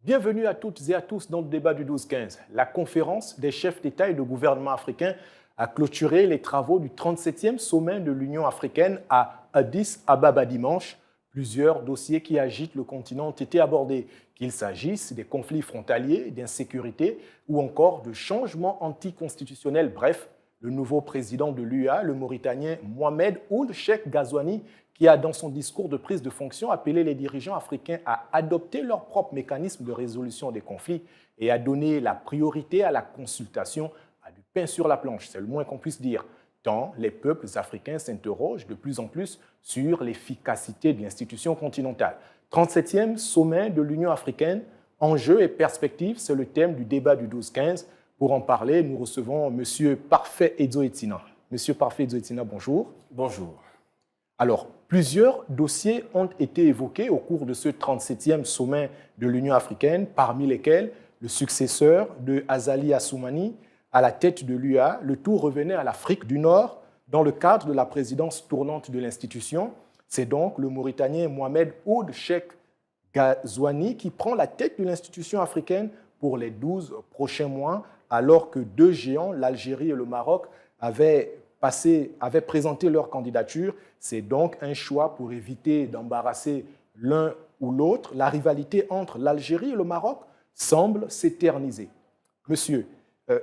Bienvenue à toutes et à tous dans le débat du 12-15. La conférence des chefs d'État et de gouvernement africains a clôturé les travaux du 37e sommet de l'Union africaine à Addis Ababa dimanche. Plusieurs dossiers qui agitent le continent ont été abordés, qu'il s'agisse des conflits frontaliers, d'insécurité ou encore de changements anticonstitutionnels. Bref, le nouveau président de l'UA, le Mauritanien Mohamed Ould Cheikh Ghazouani, qui a, dans son discours de prise de fonction, appelé les dirigeants africains à adopter leur propre mécanisme de résolution des conflits et à donner la priorité à la consultation, a du pain sur la planche, c'est le moins qu'on puisse dire, tant les peuples africains s'interrogent de plus en plus sur l'efficacité de l'institution continentale. 37e sommet de l'Union africaine, enjeux et perspectives, c'est le thème du débat du 12-15. Pour en parler, nous recevons M. Parfait Edzo-Etina. M. Parfait Edzo-Etina, bonjour. Bonjour. Alors, plusieurs dossiers ont été évoqués au cours de ce 37e sommet de l'Union africaine, parmi lesquels le successeur de Azali Assoumani à la tête de l'UA. Le tout revenait à l'Afrique du Nord dans le cadre de la présidence tournante de l'institution. C'est donc le Mauritanien Mohamed Ould Cheikh Ghazouani qui prend la tête de l'institution africaine pour les 12 prochains mois, alors que deux géants, l'Algérie et le Maroc, avaient présenté leur candidature. C'est donc un choix pour éviter d'embarrasser l'un ou l'autre. La rivalité entre l'Algérie et le Maroc semble s'éterniser. Monsieur,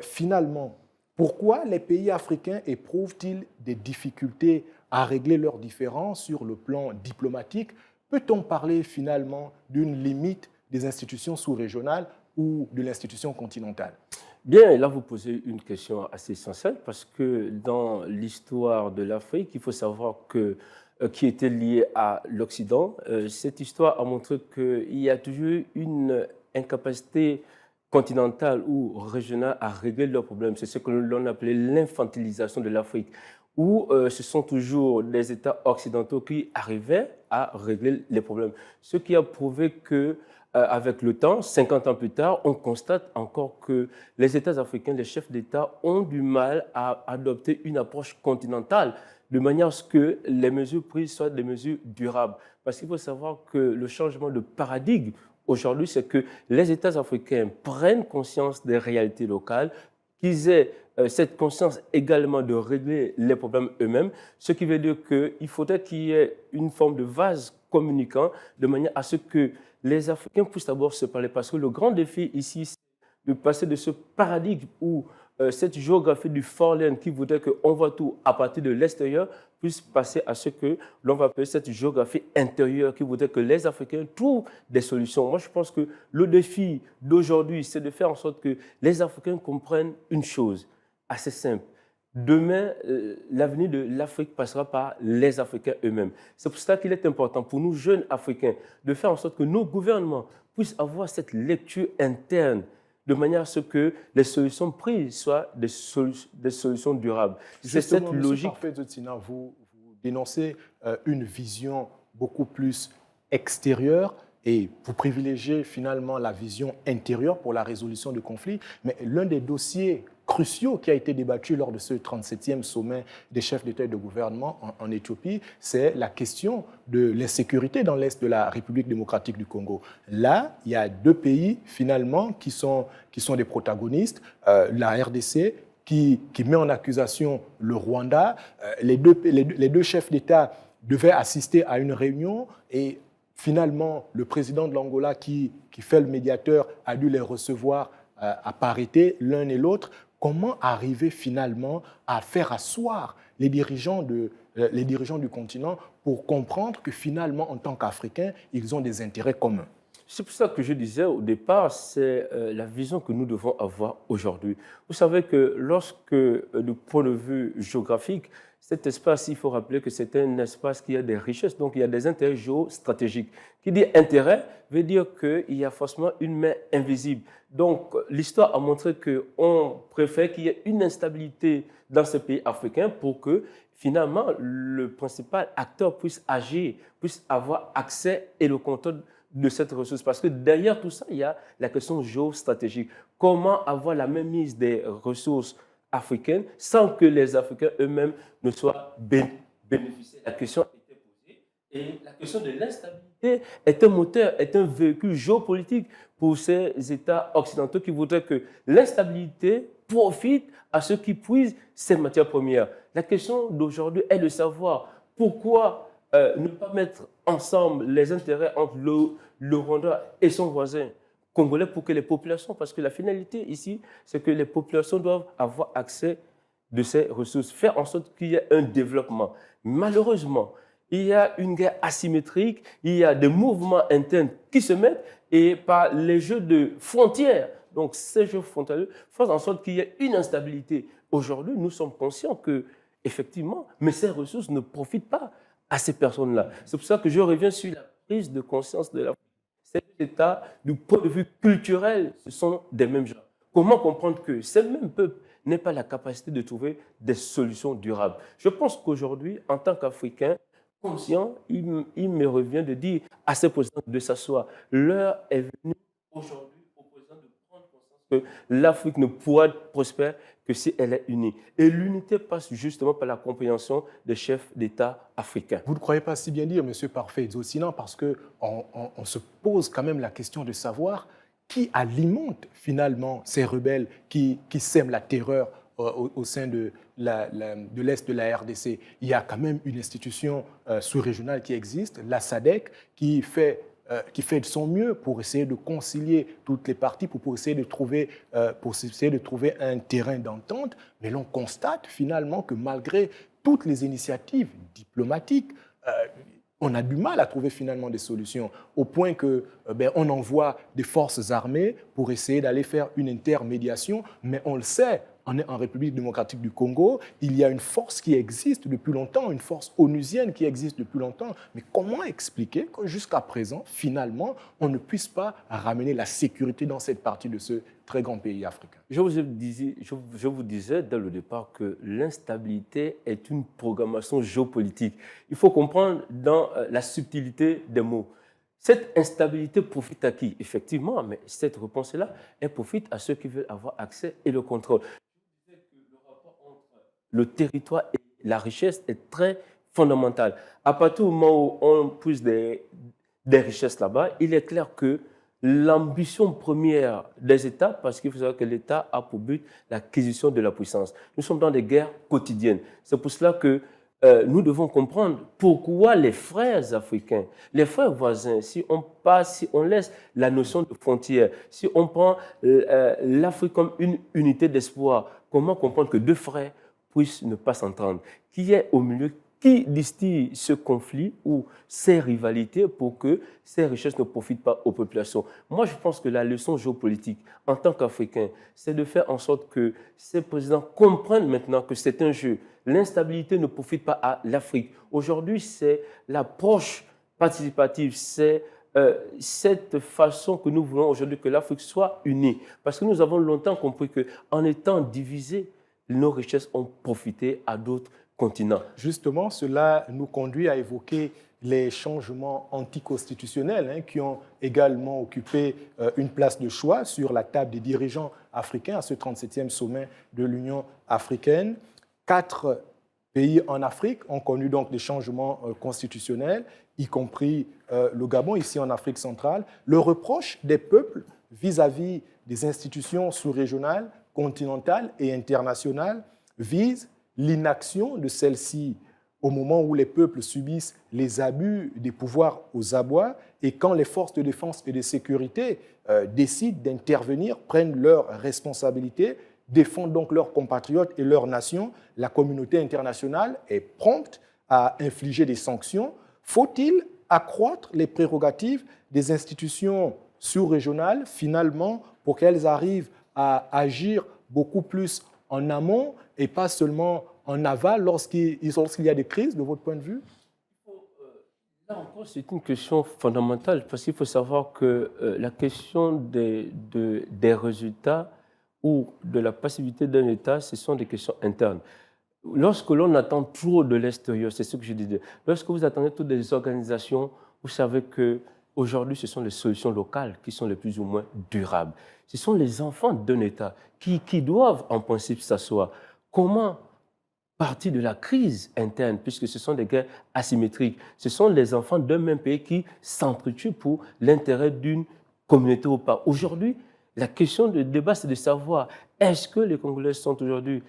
finalement, pourquoi les pays africains éprouvent-ils des difficultés à régler leurs différends sur le plan diplomatique? Peut-on parler finalement d'une limite des institutions sous-régionales ou de l'institution continentale? Bien, là, vous posez une question assez essentielle parce que dans l'histoire de l'Afrique, il faut savoir que qui était liée à l'Occident, cette histoire a montré qu'il y a toujours une incapacité continentale ou régionale à régler leurs problèmes. C'est ce que l'on appelait l'infantilisation de l'Afrique, où ce sont toujours les États occidentaux qui arrivaient à régler les problèmes. Ce qui a prouvé que avec le temps, 50 ans plus tard, on constate encore que les États africains, les chefs d'État ont du mal à adopter une approche continentale de manière à ce que les mesures prises soient des mesures durables. Parce qu'il faut savoir que le changement de paradigme aujourd'hui, c'est que les États africains prennent conscience des réalités locales, qu'ils aient cette conscience également de régler les problèmes eux-mêmes, ce qui veut dire qu'il faudrait qu'il y ait une forme de vase communicant de manière à ce que les Africains puissent d'abord se parler. Parce que le grand défi ici, c'est de passer de ce paradigme où cette géographie du Fort-Land qui voudrait qu'on voit tout à partir de l'extérieur puisse passer à ce que l'on va appeler cette géographie intérieure qui voudrait que les Africains trouvent des solutions. Moi, je pense que le défi d'aujourd'hui, c'est de faire en sorte que les Africains comprennent une chose assez simple. Demain, l'avenir de l'Afrique passera par les Africains eux-mêmes. C'est pour ça qu'il est important pour nous, jeunes Africains, de faire en sorte que nos gouvernements puissent avoir cette lecture interne de manière à ce que les solutions prises soient des solutions durables. C'est cette logique. Vous dénoncez une vision beaucoup plus extérieure et vous privilégiez finalement la vision intérieure pour la résolution du conflit. Mais l'un des dossiers cruciaux qui a été débattu lors de ce 37e sommet des chefs d'État et de gouvernement en Éthiopie, c'est la question de l'insécurité dans l'est de la République démocratique du Congo. Là, il y a deux pays finalement qui sont des protagonistes, la RDC qui met en accusation le Rwanda. Les deux chefs d'État devaient assister à une réunion et finalement, le président de l'Angola qui fait le médiateur a dû les recevoir à parité l'un et l'autre. Comment arriver finalement à faire asseoir les dirigeants du continent pour comprendre que finalement, en tant qu'Africains, ils ont des intérêts communs? C'est pour ça que je disais au départ, c'est la vision que nous devons avoir aujourd'hui. Vous savez que lorsque, du point de vue géographique, cet espace, il faut rappeler que c'est un espace qui a des richesses, donc il y a des intérêts géostratégiques. Qui dit intérêt veut dire qu'il y a forcément une main invisible. Donc l'histoire a montré qu'on préfère qu'il y ait une instabilité dans ces pays africains pour que finalement le principal acteur puisse agir, puisse avoir accès et le contrôle de cette ressource. Parce que derrière tout ça, il y a la question géostratégique. Comment avoir la mainmise des ressources africaines sans que les Africains eux-mêmes ne soient bénéficiaires? La question a été posée. Et la question de l'instabilité l'instabilité est un moteur, est un véhicule géopolitique pour ces États occidentaux qui voudraient que l'instabilité profite à ceux qui puisent ces matières premières. La question d'aujourd'hui est de savoir pourquoi ne pas mettre ensemble les intérêts entre le Rwanda et son voisin congolais pour que les populations, parce que la finalité ici, c'est que les populations doivent avoir accès de ces ressources, faire en sorte qu'il y ait un développement. Malheureusement, il y a une guerre asymétrique, il y a des mouvements internes qui se mettent et par les jeux de frontières, donc ces jeux frontaliers font en sorte qu'il y ait une instabilité. Aujourd'hui, nous sommes conscients que, effectivement, mais ces ressources ne profitent pas à ces personnes-là. C'est pour ça que je reviens sur la prise de conscience de l'Afrique. Cet État, du point de vue culturel, ce sont des mêmes gens. Comment comprendre que ces mêmes peuples n'aient pas la capacité de trouver des solutions durables? Je pense qu'aujourd'hui, en tant qu'Africain conscient, il me revient de dire à ces présidents de s'asseoir. L'heure est venue aujourd'hui aux présidents de prendre conscience que l'Afrique ne pourra être prospère que si elle est unie. Et l'unité passe justement par la compréhension des chefs d'État africains. Vous ne croyez pas si bien dire, M. Parfait Zosina, parce qu'on se pose quand même la question de savoir qui alimente finalement ces rebelles qui sèment la terreur au sein de l'Est de la RDC. Il y a quand même une institution sous-régionale qui existe, la SADC, qui fait de son mieux pour essayer de concilier toutes les parties, pour essayer de trouver un terrain d'entente. Mais l'on constate finalement que malgré toutes les initiatives diplomatiques, on a du mal à trouver finalement des solutions, au point qu'on envoie des forces armées pour essayer d'aller faire une intermédiation, mais on le sait, en République démocratique du Congo, il y a une force qui existe depuis longtemps, une force onusienne qui existe depuis longtemps. Mais comment expliquer que jusqu'à présent, finalement, on ne puisse pas ramener la sécurité dans cette partie de ce très grand pays africain? Je vous disais dès le départ que l'instabilité est une programmation géopolitique. Il faut comprendre dans la subtilité des mots. Cette instabilité profite à qui? Effectivement, mais cette réponse-là, elle profite à ceux qui veulent avoir accès et le contrôle. Le territoire et la richesse est très fondamental. À partir du moment où on pousse des richesses là-bas, il est clair que l'ambition première des États, parce qu'il faut savoir que l'État a pour but l'acquisition de la puissance. Nous sommes dans des guerres quotidiennes. C'est pour cela que nous devons comprendre pourquoi les frères africains, les frères voisins, si on laisse la notion de frontière, si on prend l'Afrique comme une unité d'espoir, comment comprendre que deux frères puissent ne pas s'entendre? Qui est au milieu? Qui distille ce conflit ou ces rivalités pour que ces richesses ne profitent pas aux populations? Moi, je pense que la leçon géopolitique, en tant qu'Africain, c'est de faire en sorte que ces présidents comprennent maintenant que c'est un jeu. L'instabilité ne profite pas à l'Afrique. Aujourd'hui, c'est l'approche participative, c'est cette façon que nous voulons aujourd'hui que l'Afrique soit unie. Parce que nous avons longtemps compris qu'en étant divisés, nos richesses ont profité à d'autres continents. Justement, cela nous conduit à évoquer les changements anticonstitutionnels qui ont également occupé une place de choix sur la table des dirigeants africains à ce 37e sommet de l'Union africaine. 4 pays en Afrique ont connu donc des changements constitutionnels, y compris le Gabon, ici en Afrique centrale. Le reproche des peuples vis-à-vis des institutions sous-régionales, continentale et internationale vise l'inaction de celle-ci au moment où les peuples subissent les abus des pouvoirs aux abois et quand les forces de défense et de sécurité décident d'intervenir, prennent leurs responsabilités, défendent donc leurs compatriotes et leur nation, la communauté internationale est prompte à infliger des sanctions. Faut-il accroître les prérogatives des institutions sous-régionales finalement pour qu'elles arrivent à agir beaucoup plus en amont et pas seulement en aval lorsqu'il y a des crises, de votre point de vue? Là encore, c'est une question fondamentale parce qu'il faut savoir que la question des résultats ou de la passivité d'un État, ce sont des questions internes. Lorsque l'on attend trop de l'extérieur, c'est ce que je disais, lorsque vous attendez toutes des organisations, vous savez que aujourd'hui, ce sont les solutions locales qui sont les plus ou moins durables. Ce sont les enfants d'un État qui doivent en principe s'asseoir. Comment partie de la crise interne, puisque ce sont des guerres asymétriques. Ce sont les enfants d'un même pays qui s'entretuent pour l'intérêt d'une communauté ou pas. Aujourd'hui, la question de débat, c'est de savoir est-ce que les Congolais sont aujourd'hui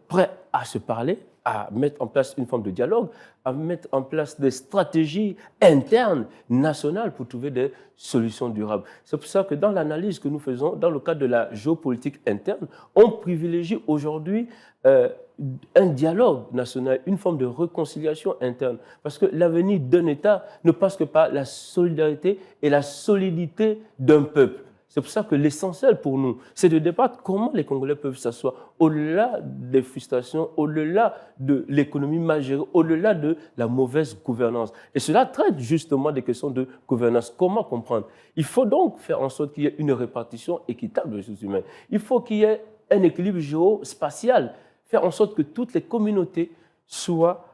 prêts à se parler, à mettre en place une forme de dialogue, à mettre en place des stratégies internes, nationales, pour trouver des solutions durables. C'est pour ça que dans l'analyse que nous faisons, dans le cadre de la géopolitique interne, on privilégie aujourd'hui un dialogue national, une forme de réconciliation interne. Parce que l'avenir d'un État ne passe que par la solidarité et la solidité d'un peuple. C'est pour ça que l'essentiel pour nous, c'est de débattre comment les Congolais peuvent s'asseoir au-delà des frustrations, au-delà de l'économie mal gérée, au-delà de la mauvaise gouvernance. Et cela traite justement des questions de gouvernance. Comment comprendre? Il faut donc faire en sorte qu'il y ait une répartition équitable des ressources humaines. Il faut qu'il y ait un équilibre géospatial, faire en sorte que toutes les communautés soient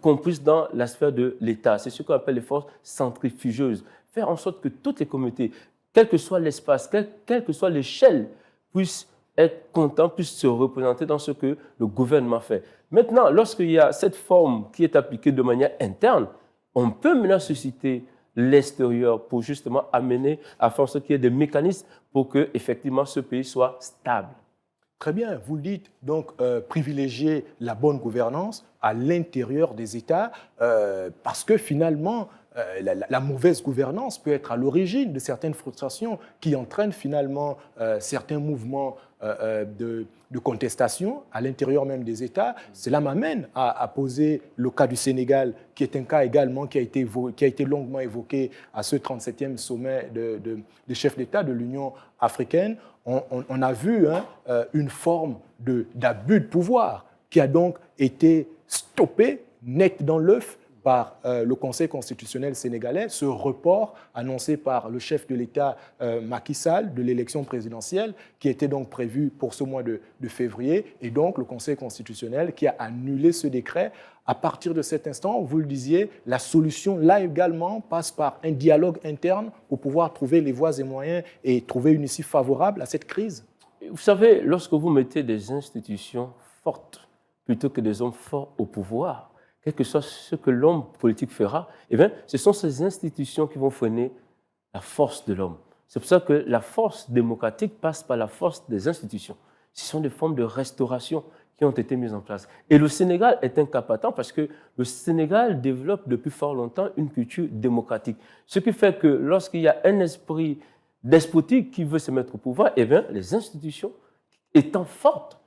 comprises dans la sphère de l'État. C'est ce qu'on appelle les forces centrifugeuses. Faire en sorte que toutes les communautés, quel que soit l'espace, quelle que soit l'échelle, puissent être contents, puissent se représenter dans ce que le gouvernement fait. Maintenant, lorsqu'il y a cette forme qui est appliquée de manière interne, on peut maintenant susciter l'extérieur pour justement amener à faire en sorte qu'il y ait des mécanismes pour que, effectivement, ce pays soit stable. Très bien, vous le dites, donc privilégier la bonne gouvernance à l'intérieur des États, parce que finalement, la mauvaise gouvernance peut être à l'origine de certaines frustrations qui entraînent finalement certains mouvements de contestation à l'intérieur même des États. Cela m'amène à poser le cas du Sénégal, qui est un cas également qui a été longuement évoqué à ce 37e sommet des chefs d'État de l'Union africaine. On a vu une forme d'abus de pouvoir qui a donc été stoppée net dans l'œuf par le Conseil constitutionnel sénégalais, ce report annoncé par le chef de l'État Macky Sall de l'élection présidentielle qui était donc prévu pour ce mois de février, et donc le Conseil constitutionnel qui a annulé ce décret. À partir de cet instant, vous le disiez, la solution là également passe par un dialogue interne pour pouvoir trouver les voies et moyens et trouver une issue favorable à cette crise. Vous savez, lorsque vous mettez des institutions fortes plutôt que des hommes forts au pouvoir, quel que soit ce que l'homme politique fera, eh bien, ce sont ces institutions qui vont freiner la force de l'homme. C'est pour ça que la force démocratique passe par la force des institutions. Ce sont des formes de restauration qui ont été mises en place. Et le Sénégal est un cas patent parce que le Sénégal développe depuis fort longtemps une culture démocratique. Ce qui fait que lorsqu'il y a un esprit despotique qui veut se mettre au pouvoir, eh bien, les institutions étant fortes,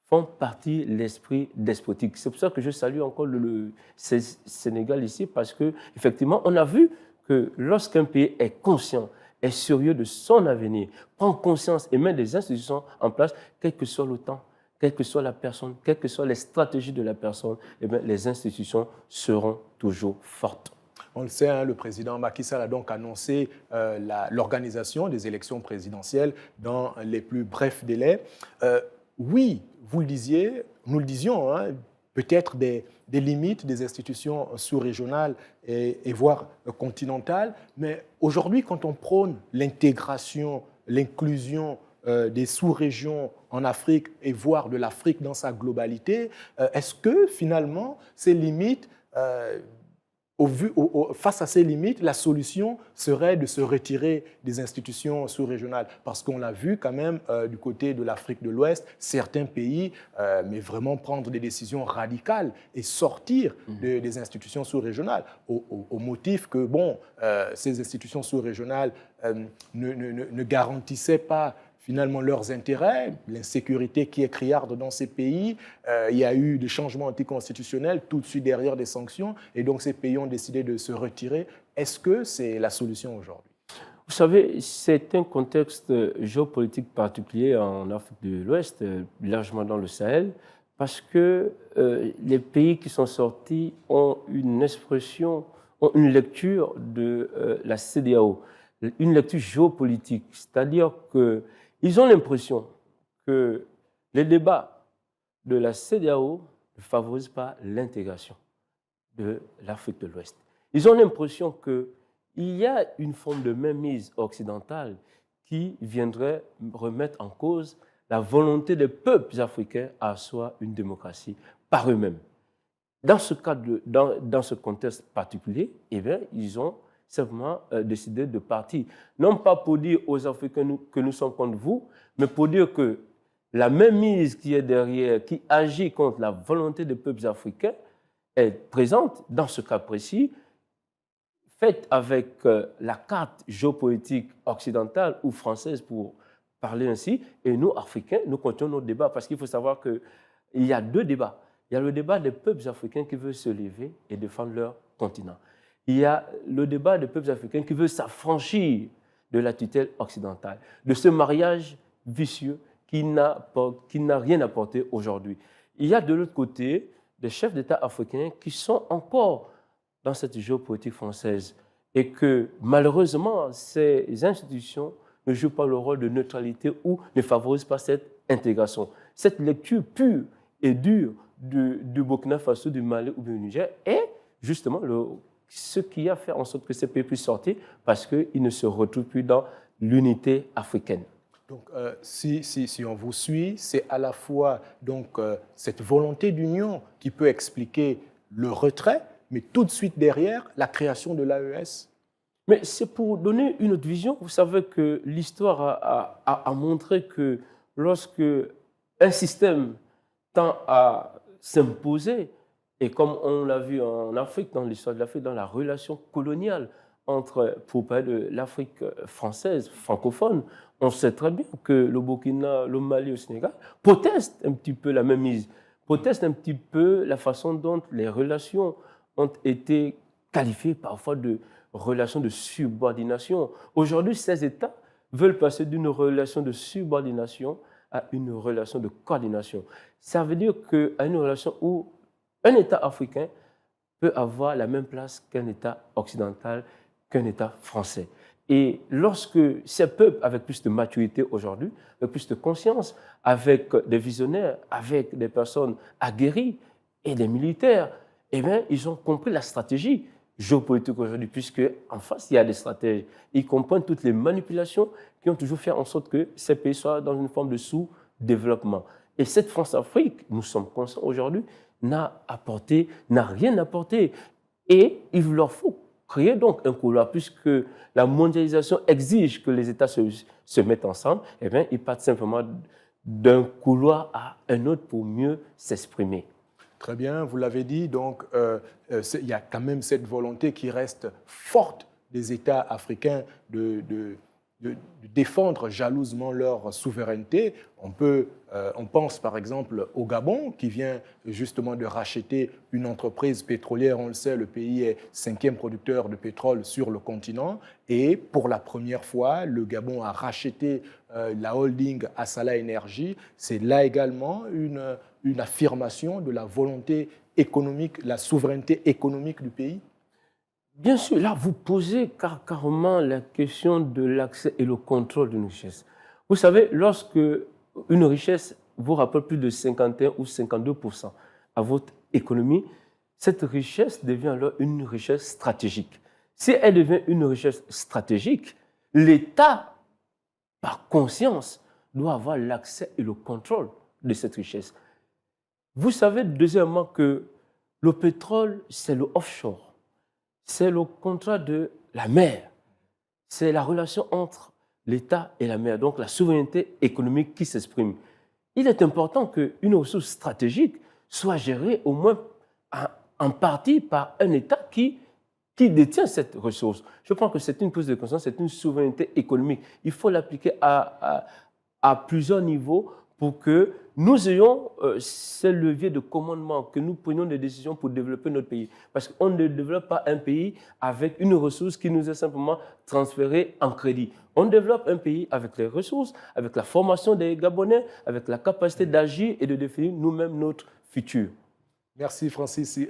font partie de l'esprit despotique. C'est pour ça que je salue encore le Sénégal ici, parce qu'effectivement, on a vu que lorsqu'un pays est conscient, est sérieux de son avenir, prend conscience et met des institutions en place, quel que soit le temps, quelle que soit la personne, quelles que soient les stratégies de la personne, eh bien, les institutions seront toujours fortes. On le sait, le président Macky Sall a donc annoncé l'organisation des élections présidentielles dans les plus brefs délais. Oui, vous le disiez, nous le disions, peut-être des limites des institutions sous-régionales et voire continentales, mais aujourd'hui, quand on prône l'intégration, l'inclusion des sous-régions en Afrique et voire de l'Afrique dans sa globalité, est-ce que finalement ces limites, face à ces limites, la solution serait de se retirer des institutions sous-régionales? Parce qu'on l'a vu quand même du côté de l'Afrique de l'Ouest, certains pays, mais vraiment prendre des décisions radicales et sortir des institutions sous-régionales au motif que ces institutions sous-régionales ne garantissaient pas finalement leurs intérêts, l'insécurité qui est criarde dans ces pays. Il y a eu des changements anticonstitutionnels tout de suite derrière des sanctions, et donc ces pays ont décidé de se retirer. Est-ce que c'est la solution aujourd'hui? Vous savez, c'est un contexte géopolitique particulier en Afrique de l'Ouest, largement dans le Sahel, parce que les pays qui sont sortis ont une expression, ont une lecture de la CEDEAO, une lecture géopolitique, c'est-à-dire que ils ont l'impression que les débats de la CEDEAO ne favorisent pas l'intégration de l'Afrique de l'Ouest. Ils ont l'impression qu'il y a une forme de mainmise occidentale qui viendrait remettre en cause la volonté des peuples africains à asseoir une démocratie par eux-mêmes. Dans ce cadre, dans ce contexte particulier, eh bien, ils ont simplement décidé de partir. Non pas pour dire aux Africains que nous sommes contre vous, mais pour dire que la même mise qui est derrière, qui agit contre la volonté des peuples africains, est présente dans ce cas précis, faite avec la carte géopolitique occidentale ou française, pour parler ainsi, et nous, Africains, nous continuons notre débat, parce qu'il faut savoir qu'il y a deux débats. Il y a le débat des peuples africains qui veulent se lever et défendre leur continent. Il y a le débat des peuples africains qui veulent s'affranchir de la tutelle occidentale, de ce mariage vicieux qui n'a rien apporté aujourd'hui. Il y a de l'autre côté des chefs d'État africains qui sont encore dans cette géopolitique française et que malheureusement, ces institutions ne jouent pas le rôle de neutralité ou ne favorisent pas cette intégration. Cette lecture pure et dure du Burkina Faso, du Mali ou du Niger est justement ce qui a fait en sorte que ces pays puissent sortir parce qu'ils ne se retrouvent plus dans l'unité africaine. Donc, si on vous suit, c'est à la fois donc, cette volonté d'union qui peut expliquer le retrait, mais tout de suite derrière, la création de l'AES. Mais c'est pour donner une autre vision. Vous savez que l'histoire a montré que lorsque un système tend à s'imposer, et comme on l'a vu en Afrique, dans l'histoire de l'Afrique, dans la relation coloniale entre, pour parler de l'Afrique française, francophone, on sait très bien que le Burkina, le Mali, le Sénégal protestent un petit peu la même mise, protestent un petit peu la façon dont les relations ont été qualifiées parfois de relations de subordination. Aujourd'hui, ces États veulent passer d'une relation de subordination à une relation de coordination. Ça veut dire qu'à une relation où un État africain peut avoir la même place qu'un État occidental, qu'un État français. Et lorsque ces peuples, avec plus de maturité aujourd'hui, avec plus de conscience, avec des visionnaires, avec des personnes aguerries et des militaires, eh bien, ils ont compris la stratégie géopolitique aujourd'hui, puisque en face, il y a des stratèges. Ils comprennent toutes les manipulations qui ont toujours fait en sorte que ces pays soient dans une forme de sous-développement. Et cette France-Afrique, nous sommes conscients aujourd'hui, n'a rien apporté. Et il leur faut créer donc un couloir, puisque la mondialisation exige que les États se mettent ensemble, eh bien, ils partent simplement d'un couloir à un autre pour mieux s'exprimer. Très bien, vous l'avez dit, donc il y a quand même cette volonté qui reste forte des États africains de défendre jalousement leur souveraineté. On pense par exemple au Gabon, qui vient justement de racheter une entreprise pétrolière. On le sait, le pays est 5e producteur de pétrole sur le continent. Et pour la première fois, le Gabon a racheté la holding Assala Energy. C'est là également une affirmation de la volonté économique, la souveraineté économique du pays. Bien sûr, là, vous posez carrément la question de l'accès et le contrôle d'une richesse. Vous savez, lorsque une richesse vous rapporte plus de 51 ou 52% à votre économie, cette richesse devient alors une richesse stratégique. Si elle devient une richesse stratégique, l'État, par conscience, doit avoir l'accès et le contrôle de cette richesse. Vous savez, deuxièmement, que le pétrole, c'est le offshore. C'est le contrat de la mer. C'est la relation entre l'État et la mer, donc la souveraineté économique qui s'exprime. Il est important qu'une ressource stratégique soit gérée au moins en partie par un État qui détient cette ressource. Je pense que c'est une prise de conscience, c'est une souveraineté économique. Il faut l'appliquer à plusieurs niveaux pour que nous ayons ces leviers de commandement, que nous prenions des décisions pour développer notre pays. Parce qu'on ne développe pas un pays avec une ressource qui nous est simplement transférée en crédit. On développe un pays avec les ressources, avec la formation des Gabonais, avec la capacité d'agir et de définir nous-mêmes notre futur. Merci Francis.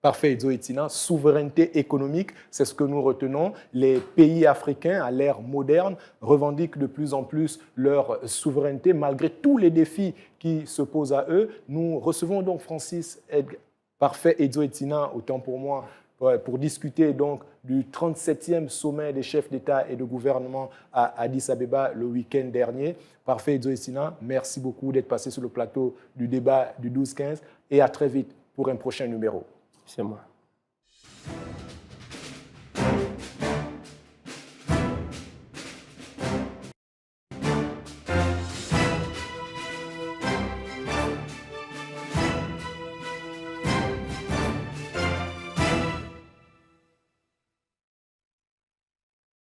Parfait, Idzo Etina. Souveraineté économique, c'est ce que nous retenons. Les pays africains, à l'ère moderne, revendiquent de plus en plus leur souveraineté, malgré tous les défis qui se posent à eux. Nous recevons donc Francis. Parfait, Idzo Etina, autant pour moi, pour discuter donc du 37e sommet des chefs d'État et de gouvernement à Addis Abeba le week-end dernier. Parfait, Edzo Essina, merci beaucoup d'être passé sur le plateau du débat du 12-15 et à très vite pour un prochain numéro. C'est moi.